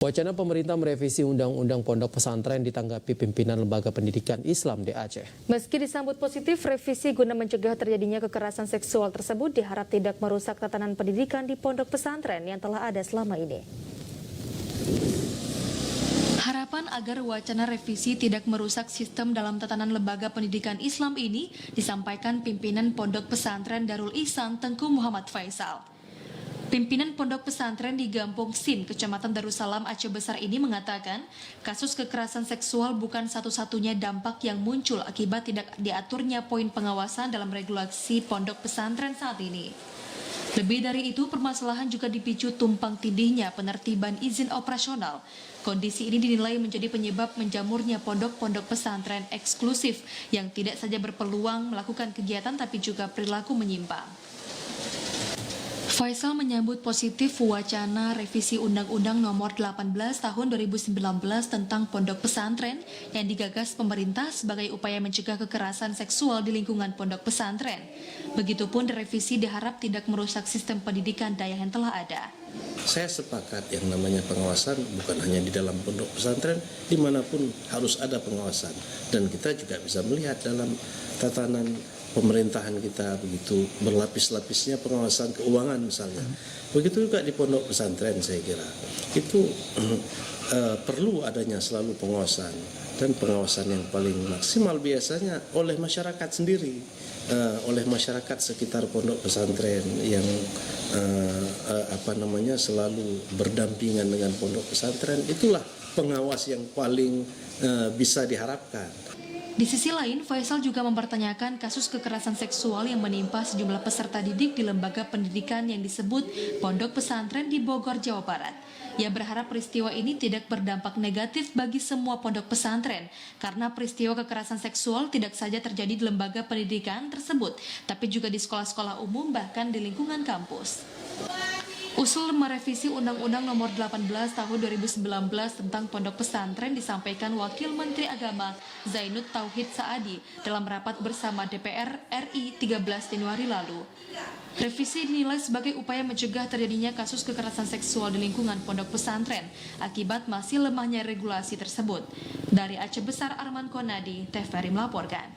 Wacana pemerintah merevisi Undang-Undang Pondok Pesantren ditanggapi pimpinan Lembaga Pendidikan Islam di Aceh. Meski disambut positif, revisi guna mencegah terjadinya kekerasan seksual tersebut diharap tidak merusak tatanan pendidikan di pondok pesantren yang telah ada selama ini. Harapan agar wacana revisi tidak merusak sistem dalam tatanan lembaga pendidikan Islam ini disampaikan pimpinan Pondok Pesantren Darul Ihsan Tengku Muhammad Faisal. Pimpinan Pondok Pesantren di Gampung Sim, Kecamatan Darussalam, Aceh Besar ini mengatakan kasus kekerasan seksual bukan satu-satunya dampak yang muncul akibat tidak diaturnya poin pengawasan dalam regulasi pondok pesantren saat ini. Lebih dari itu, permasalahan juga dipicu tumpang tindihnya penertiban izin operasional. Kondisi ini dinilai menjadi penyebab menjamurnya pondok-pondok pesantren eksklusif yang tidak saja berpeluang melakukan kegiatan tapi juga perilaku menyimpang. Faisal menyambut positif wacana revisi Undang-Undang Nomor 18 Tahun 2019 tentang pondok pesantren yang digagas pemerintah sebagai upaya mencegah kekerasan seksual di lingkungan pondok pesantren. Begitupun revisi diharap tidak merusak sistem pendidikan daya yang telah ada. Saya sepakat yang namanya pengawasan bukan hanya di dalam pondok pesantren, dimanapun harus ada pengawasan. Dan kita juga bisa melihat dalam tatanan pemerintahan kita begitu berlapis-lapisnya pengawasan keuangan misalnya. Begitu juga di pondok pesantren saya kira. Itu perlu adanya selalu pengawasan. Dan pengawasan yang paling maksimal biasanya oleh masyarakat sendiri. Oleh masyarakat sekitar pondok pesantren yang selalu berdampingan dengan pondok pesantren, itulah pengawas yang paling bisa diharapkan. Di sisi lain, Faisal juga mempertanyakan kasus kekerasan seksual yang menimpa sejumlah peserta didik di lembaga pendidikan yang disebut Pondok Pesantren di Bogor, Jawa Barat. Ia berharap peristiwa ini tidak berdampak negatif bagi semua pondok pesantren, karena peristiwa kekerasan seksual tidak saja terjadi di lembaga pendidikan tersebut, tapi juga di sekolah-sekolah umum bahkan di lingkungan kampus. Usul merevisi Undang-Undang Nomor 18 Tahun 2019 tentang pondok pesantren disampaikan Wakil Menteri Agama Zainud Tauhid Saadi dalam rapat bersama DPR RI 13 Januari lalu. Revisi dinilai sebagai upaya mencegah terjadinya kasus kekerasan seksual di lingkungan pondok pesantren akibat masih lemahnya regulasi tersebut. Dari Aceh Besar, Arman Konadi, TVRI melaporkan.